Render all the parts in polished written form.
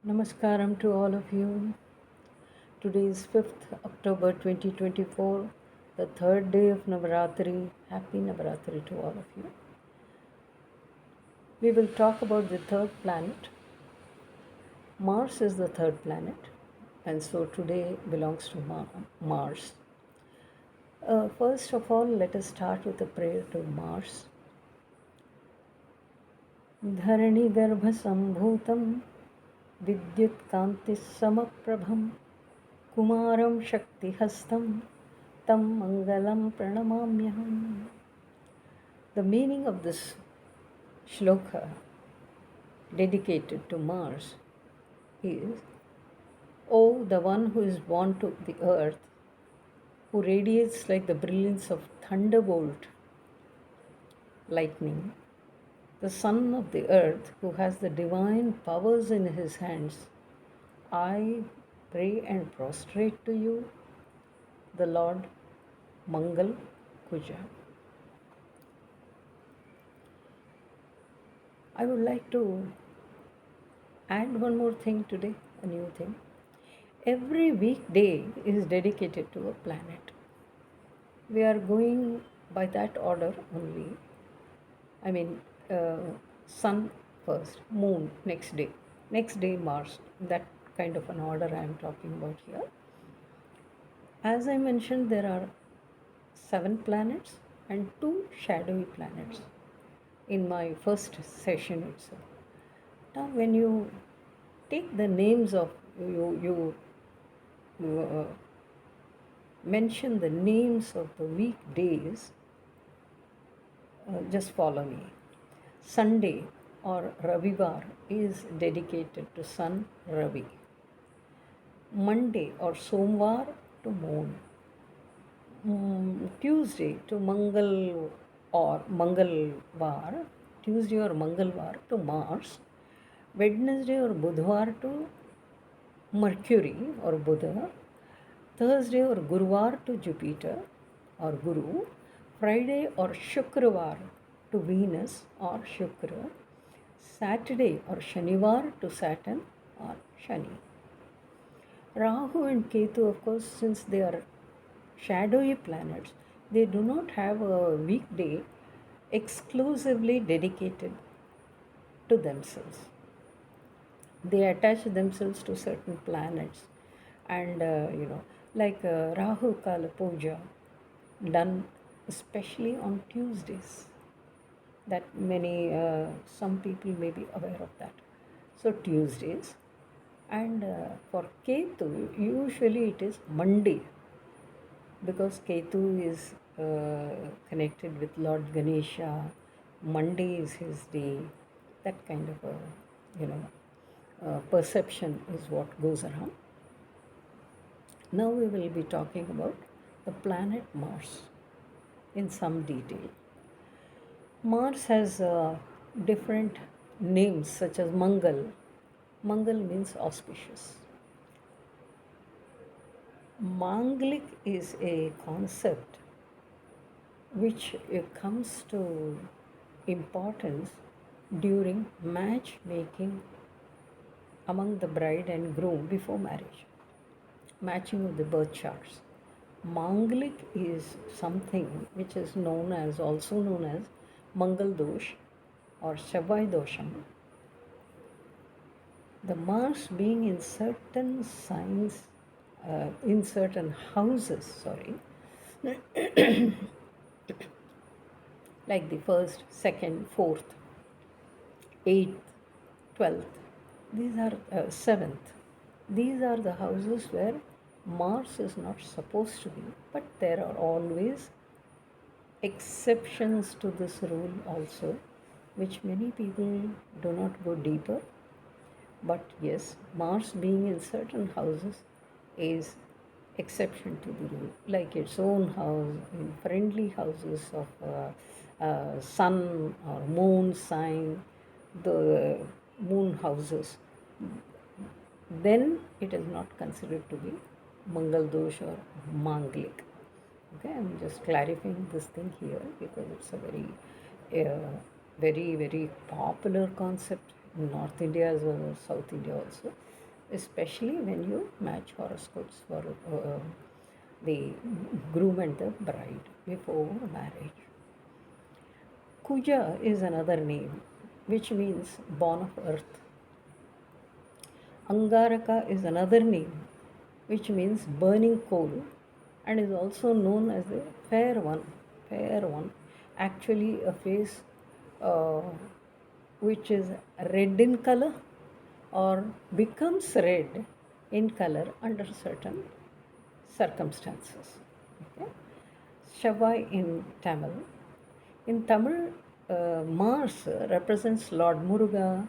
Namaskaram to all of you. Today is 5th October 2024, the third day of Navaratri. Happy Navaratri to all of you. We will talk about the third planet. Mars is the third planet, and so today belongs to Mars. First of all, let us start with a prayer to Mars. धरणिगर्भसम्भूतं विद्युत्कान्तिसमप्रभं कुमारं शक्तिहस्तं तं मङ्गलं प्रणमाम्यहम्. The meaning of this shloka dedicated to Mars is, O the one who is born to the earth, who radiates like the brilliance of thunderbolt lightning, the son of the earth who has the divine powers in his hands, I pray and prostrate to you, the Lord Mangal Kuja. I would like to add one more thing today, a new thing. Every weekday is dedicated to a planet. We are going by that order only. I mean, Sun first, Moon next day Mars. That kind of an order I am talking about here. As I mentioned, there are 7 planets and 2 shadowy planets in my first session itself. Now, when you take the names of you mention the names of the weekdays, just follow me. Sunday or Ravivar is dedicated to Sun Ravi. Monday or Somvar to Moon. Tuesday to Mangal or Mangalvar. Tuesday or Mangalvar to Mars. Wednesday or Budhvar to Mercury or Buddha. Thursday or Guruvar to Jupiter or Guru. Friday or Shukravar to Venus or Shukra. Saturday or Shanivar to Saturn or Shani. Rahu and Ketu, of course, since they are shadowy planets, they do not have a weekday exclusively dedicated to themselves. They attach themselves to certain planets, and like Rahu Kala Puja done especially on Tuesdays. That many some people may be aware of that. So Tuesdays, and for Ketu usually it is Monday, because Ketu is connected with Lord Ganesha. Monday is his day. That kind of a perception is what goes around. Now we will be talking about the planet Mars in some detail. Mars has different names such as Mangal. Mangal means auspicious. Manglik is a concept which comes to importance during matchmaking among the bride and groom before marriage, matching of the birth charts. Manglik is something which is also known as Mangal Dosh or Shavai Dosham. The Mars being in certain signs, in certain houses, like the first, second, fourth, 8th, 12th, these are 7th. These are the houses where Mars is not supposed to be, but there are always exceptions to this rule also, which many people do not go deeper. But yes, Mars being in certain houses is exception to the rule, like its own house, in friendly houses of sun or moon sign, the moon houses, then it is not considered to be Mangal Dosh or Manglik. Okay, I'm just clarifying this thing here because it's a very, very popular concept North India as well as South India also, especially when you match horoscopes for the groom and the bride before marriage. Kuja is another name which means born of earth. Angaraka is another name which means burning coal and is also known as the fair one. Fair one, actually a face uh, which is red in color or becomes red in color under certain circumstances. Okay? Shavai in Tamil. In Tamil, Mars represents Lord Muruga,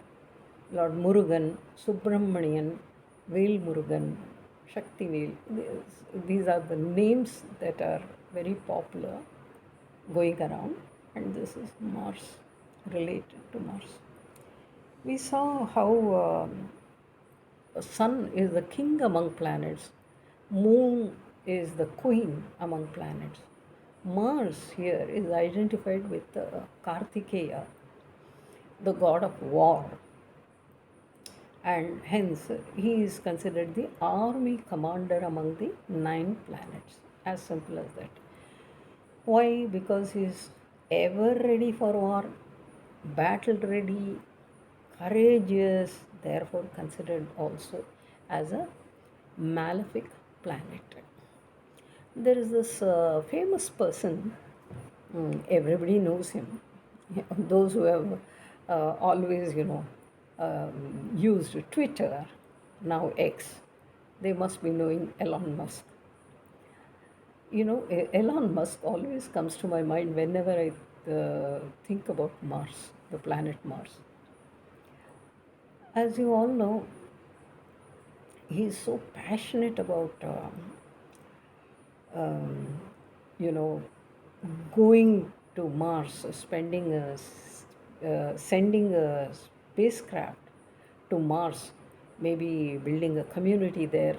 Lord Murugan, Subramanian, Vel Murugan, Shakti Vel. These are the names that are very popular going around, and this is Mars, related to Mars. We saw how the sun is the king among planets, moon is the queen among planets. Mars here is identified with Kartikeya, the god of war, and hence he is considered the army commander among the 9 planets. As simple as that. Why? Because he is ever ready for war, battle ready, courageous, therefore considered also as a malefic planet. There is this famous person, everybody knows him. Those who have always, used Twitter, now X, they must be knowing Elon Musk. Elon Musk always comes to my mind whenever I think about Mars, the planet Mars. As you all know, he is so passionate about, um, you know, going to Mars, sending a spacecraft to Mars, maybe building a community there,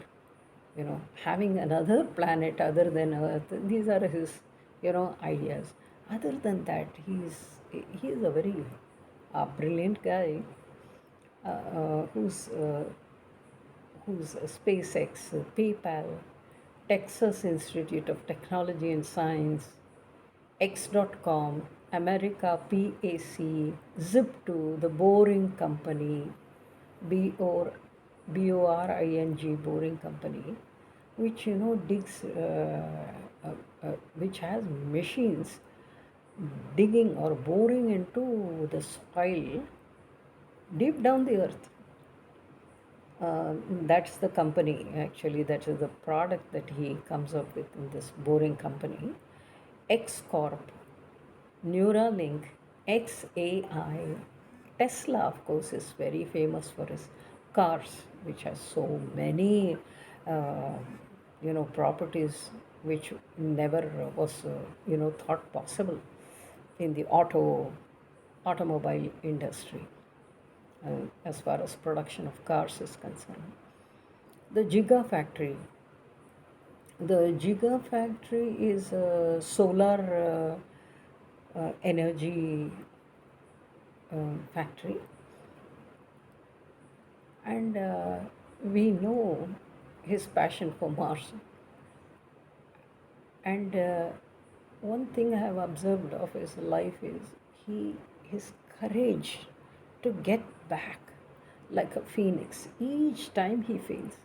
having another planet other than Earth. These are his, ideas. Other than that, he is a very brilliant guy who's SpaceX, PayPal, Texas Institute of Technology and Science, X.com, America PAC, Zip2, the Boring Company, Boring Boring Company, which digs, which has machines digging or boring into the soil deep down the earth. That's the company, actually, that is the product that he comes up with in this boring company. X Corp, Neuralink, XAI, Tesla, of course, is very famous for his cars, which has so many, uh, properties which never was, thought possible in the automobile industry, as far as production of cars is concerned. The Giga Factory is a solar energy factory, and we know his passion for Mars. And one thing I have observed of his life is his courage to get back like a phoenix each time he fails.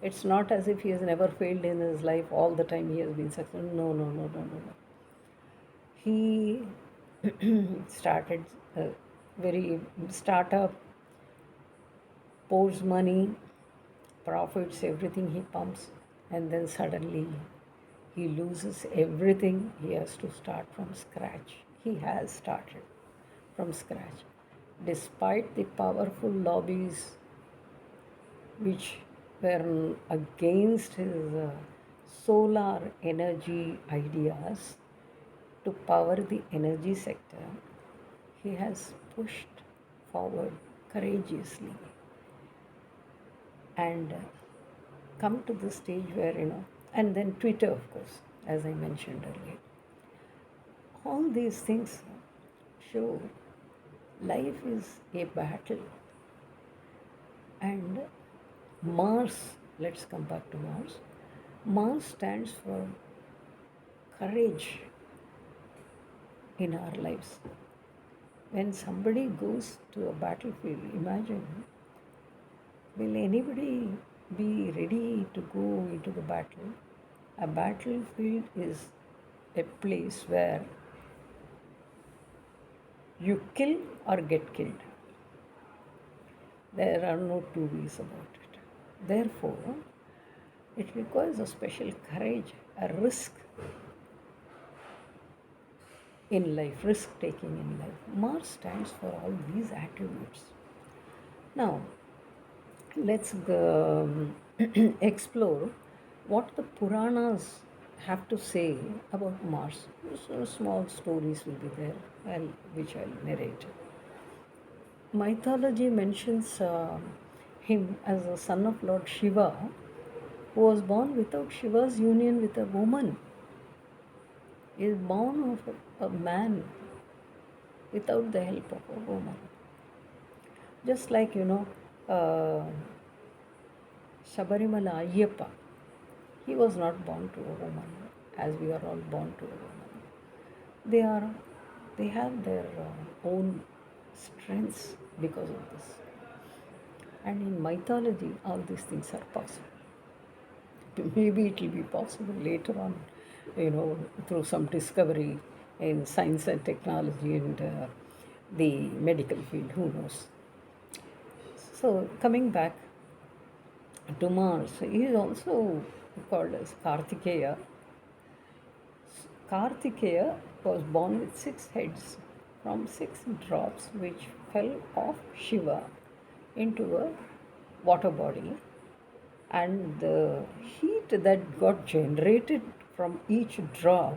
It's not as if he has never failed in his life, all the time he has been successful. No, no, no, no, no, no. He started a very startup, pours money, profits, everything he pumps, and then suddenly he loses everything. He has to start from scratch. He has started from scratch. Despite the powerful lobbies which were against his solar energy ideas to power the energy sector, he has pushed forward courageously and come to the stage where, and then Twitter, of course, as I mentioned earlier. All these things show life is a battle. Mars, let's come back to Mars. Mars stands for courage in our lives. When somebody goes to a battlefield, imagine, will anybody be ready to go into the battle? A battlefield is a place where you kill or get killed. There are no two ways about it. Therefore, it requires a special courage, a risk in life, risk taking in life. Mars stands for all these attributes. Now, let's explore what the Puranas have to say about Mars. So small stories will be there, which I'll narrate. Mythology mentions him as the son of Lord Shiva, who was born without Shiva's union with a woman. He is born of a man without the help of a woman. Just like, uh, Sabarimala Ayyappa, he was not born to a woman, as we are all born to a woman. They are, they have their own strengths because of this. And in mythology, all these things are possible. Maybe it will be possible later on, through some discovery in science and technology and the medical field, who knows. So, coming back to Mars, he is also called as Kartikeya. Kartikeya was born with 6 heads from 6 drops which fell off Shiva into a water body, and the heat that got generated from each drop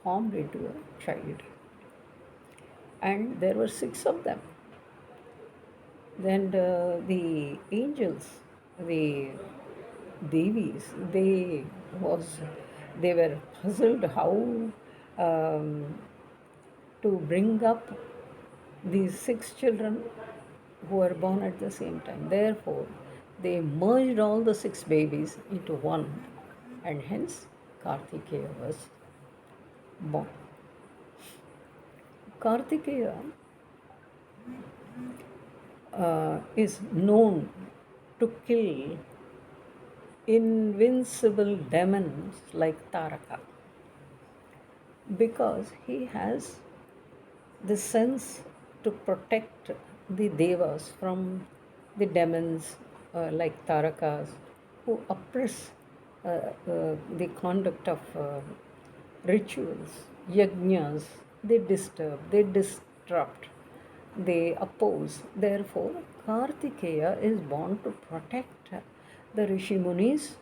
formed into a child. And there were 6 of them. Then the angels, the Devis, they were puzzled how um, to bring up these 6 children who were born at the same time. Therefore, they merged all the 6 babies into one, and hence Kartikeya was born. Kartikeya is known to kill invincible demons like Taraka because he has the sense to protect the devas from the demons like Tarakas who oppress the conduct of rituals, yajnas. They disturb, they disrupt, they oppose. Therefore, Kartikeya is born to protect the Rishi Munis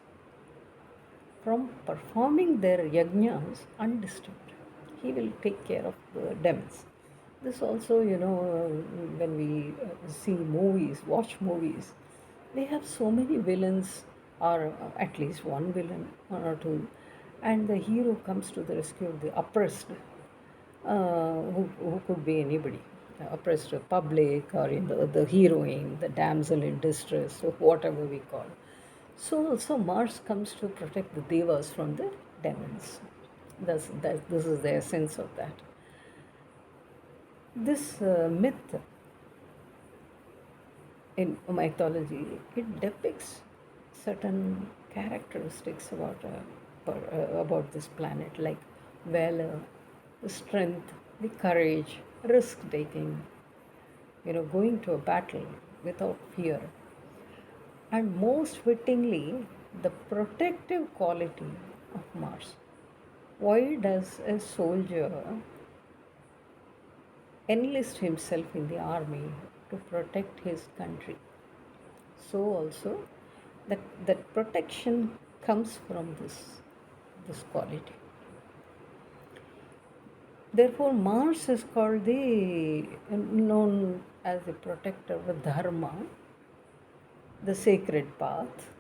from performing their yajnas undisturbed. He will take care of the demons. This also, when we see movies, watch movies, they have so many villains, or at least one villain, one or two, and the hero comes to the rescue of the oppressed, who could be anybody, the oppressed public, or the heroine, the damsel in distress, or whatever we call. So also Mars comes to protect the devas from the demons. This is the essence of that. This myth in mythology, it depicts certain characteristics about this planet, like valor, the strength, the courage, risk taking, going to a battle without fear, and most fittingly, the protective quality of Mars. Why does a soldier enlist himself in the army? To protect his country. So also that protection comes from this quality. Therefore, Mars is called known as the protector of dharma, the sacred path,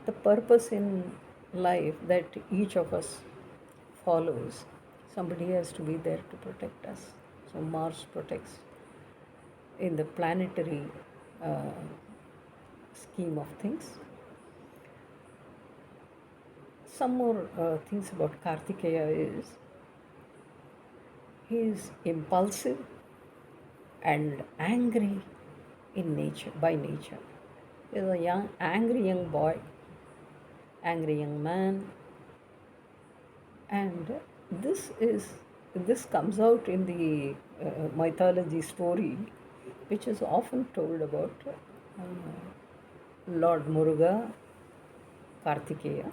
the purpose in life that each of us follows. Somebody has to be there to protect us. So Mars protects in the planetary scheme of things. Some more things about Kartikeya is he is impulsive and angry in nature, by nature. He is a angry young boy, angry young man, and this comes out in the mythology story, which is often told about Lord Muruga, Kartikeya,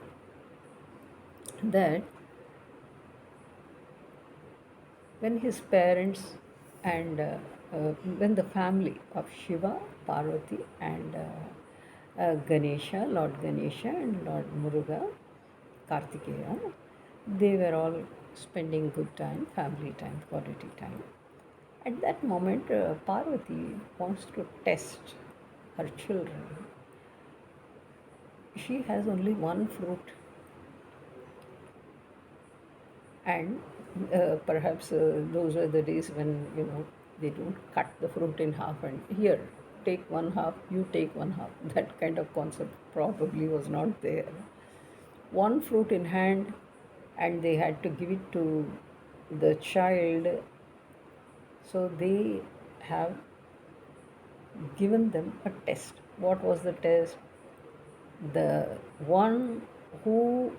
that when his parents and when the family of Shiva, Parvati, and Ganesha, Lord Ganesha, and Lord Muruga, Kartikeya, they were all spending good time, family time, quality time. At that moment, Parvati wants to test her children. She has only one fruit, and perhaps those were the days when they don't cut the fruit in half and here take one half, you take one half. That kind of concept probably was not there. One fruit in hand, and they had to give it to the child. So they have given them a test. What was the test? The one who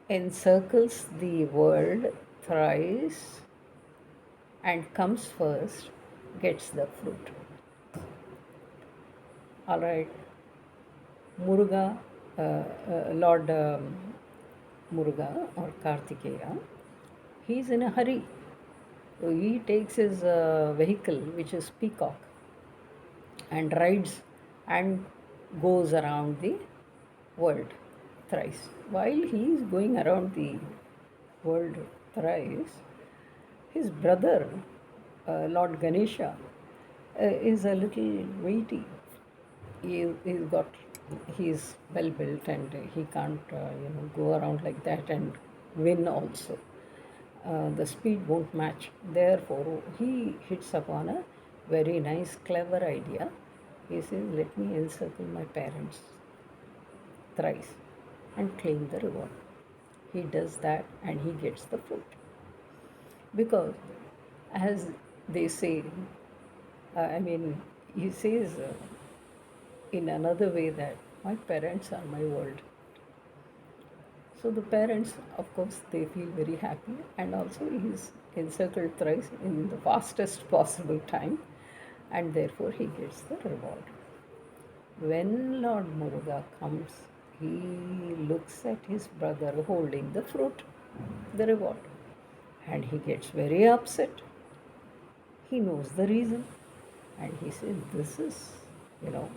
encircles the world thrice and comes first gets the fruit. All right, Muruga, Lord Muruga or Kartikeya, he is in a hurry. So he takes his vehicle, which is peacock, and rides and goes around the world thrice. While he is going around the world thrice, his brother, Lord Ganesha, is a little weighty. He's got, he's well built and he can't, go around like that and win also. The speed won't match. Therefore, he hits upon a very nice, clever idea. He says, "Let me encircle my parents thrice and claim the reward." He does that and he gets the fruit. Because, as they say, he says in another way that my parents are my world. So the parents, of course, they feel very happy, and also he is encircled thrice in the fastest possible time, and therefore he gets the reward. When Lord Muruga comes, he looks at his brother holding the fruit, the reward, and he gets very upset. He knows the reason, and he says, "This is, you know,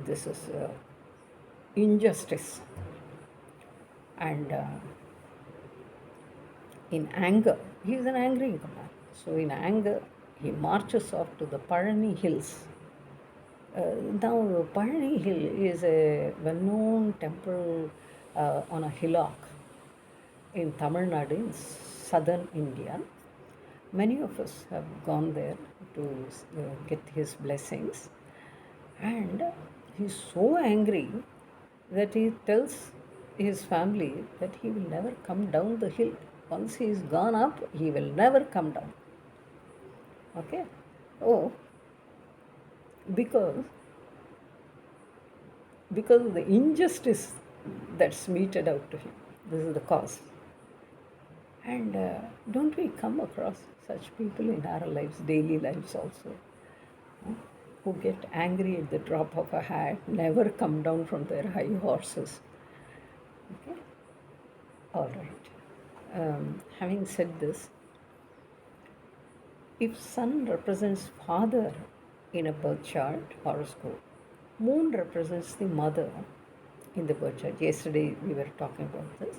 this is injustice." And in anger, he is an angry man. So in anger, he marches off to the Parani hills. Now, Parani Hill is a well-known temple on a hillock in Tamil Nadu, in southern India. Many of us have gone there to get his blessings. And he's so angry that he tells his family that he will never come down the hill. Once he is gone up, he will never come down. Okay? Oh, because of the injustice that's meted out to him. This is the cause. And don't we come across such people in our lives, daily lives also, who get angry at the drop of a hat, never come down from their high horses? Okay? All right. Having said this, if sun represents father in a birth chart horoscope, moon represents the mother in the birth chart. Yesterday we were talking about this.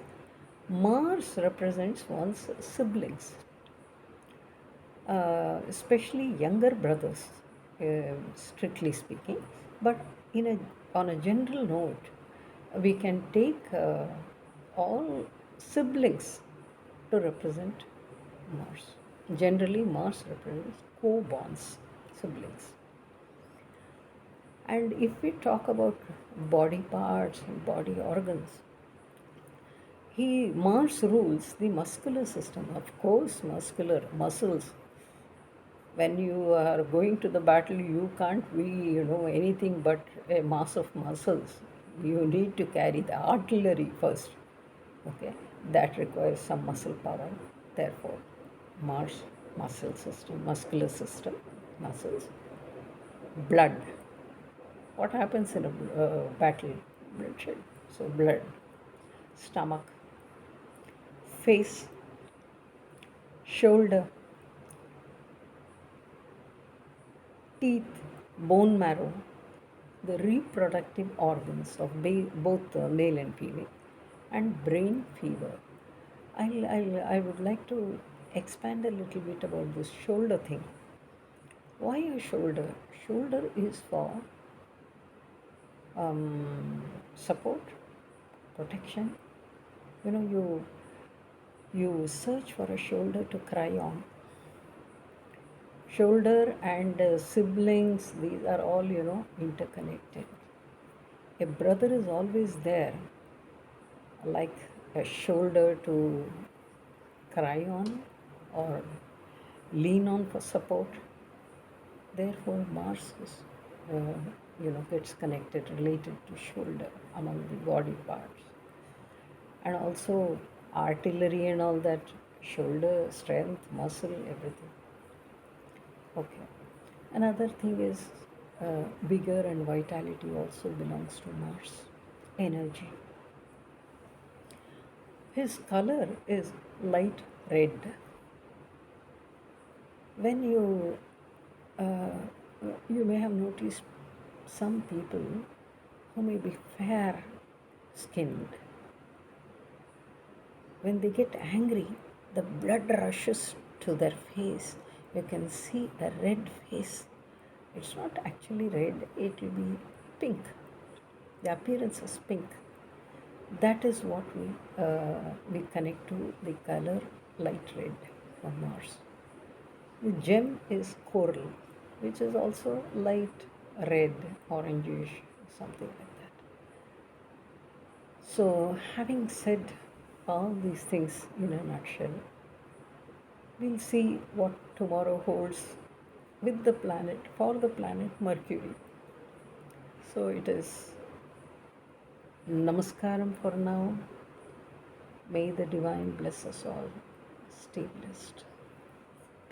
Mars represents one's siblings, especially younger brothers, strictly speaking. But on a general note, we can take all siblings to represent Mars. Generally, Mars represents co-borns, siblings. And if we talk about body parts and body organs, Mars rules the muscular system. Of course, muscular muscles. When you are going to the battle, you can't be, anything but a mass of muscles. You need to carry the artillery first. Okay, that requires some muscle power. Therefore, Mars muscle system, muscular system, muscles, blood. What happens in a battle? Bloodshed. So blood, stomach, face, shoulder, teeth, bone marrow, the reproductive organs of both male and female, and brain fever. I would like to expand a little bit about this shoulder thing. Why a shoulder? Shoulder is for support, protection. You search for a shoulder to cry on. Shoulder and siblings, these are all interconnected. A brother is always there, like a shoulder to cry on or lean on for support. Therefore, Mars is, gets connected, related to shoulder among the body parts, and also artillery and all that. Shoulder, strength, muscle, everything. Okay. Another thing is vigor and vitality also belongs to Mars. Energy. His color is light red. When uh, you may have noticed some people who may be fair skinned, when they get angry, the blood rushes to their face. You can see a red face. It's not actually red, it will be pink. The appearance is pink. That is what we connect to the color light red from Mars. The gem is coral, which is also light red, orangish, something like that. So, having said all these things in a nutshell, we'll see what tomorrow holds with the planet, for the planet Mercury. So, it is Namaskaram for now. May the divine bless us all. Stay blessed.